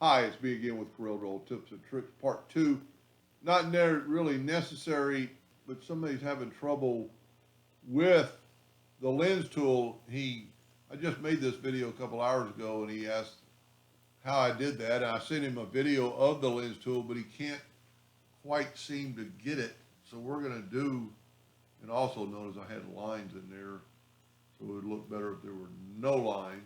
Hi, it's me again with Corel Roll Tips and Tricks Part 2. Not really necessary, but somebody's having trouble with the lens tool. I just made this video a couple hours ago and he asked how I did that. And I sent him a video of the lens tool, but he can't quite seem to get it. So we're going to do, and also notice I had lines in there, so it would look better if there were no lines.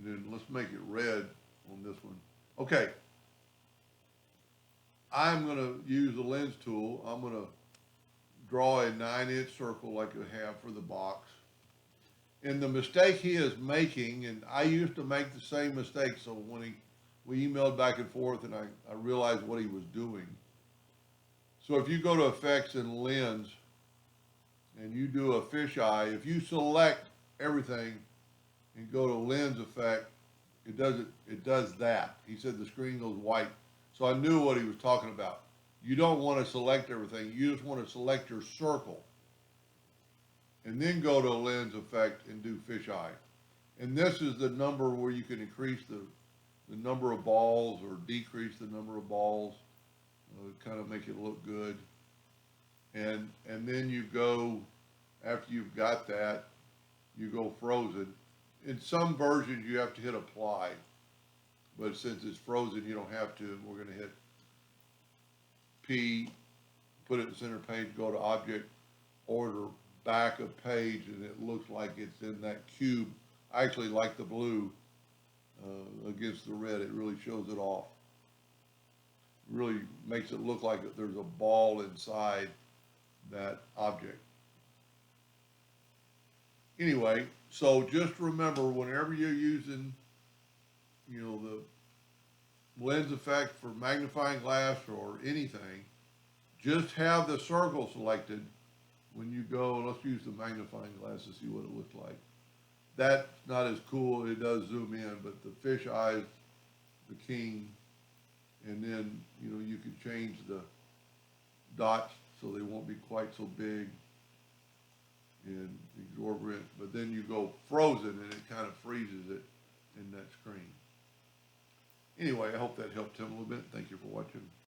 And then let's make it red on this one. Okay, I'm going to use the lens tool. I'm going to draw a 9-inch circle like I have for the box. And the mistake he is making, and I used to make the same mistake, so when we emailed back and forth and I realized what he was doing. So if you go to effects and lens and you do a fisheye, if you select everything and go to lens effect, it does that. He said the screen goes white. So I knew what he was talking about. You don't want to select everything. You just want to select your circle. And then go to lens effect and do fisheye. And this is the number where you can increase the number of balls or decrease the number of balls. Kind of make it look good. And then you go, after you've got that, you go frozen. In some versions you have to hit apply, but since it's frozen you don't have to, and we're going to hit P, put it in center page, go to object, order back of page, and it looks like it's in that cube. I actually like the blue against the red. It really shows it off. It really makes it look like there's a ball inside that object. Anyway, so just remember whenever you're using, the lens effect for magnifying glass or anything, just have the circle selected when you go. Let's use the magnifying glass to see what it looks like. That's not as cool. It does zoom in, but the fish eyes, the king, and then, you can change the dots so they won't be quite so big and exorbitant, but then you go frozen and it kind of freezes it in that screen. Anyway, I hope that helped him a little bit. Thank you for watching.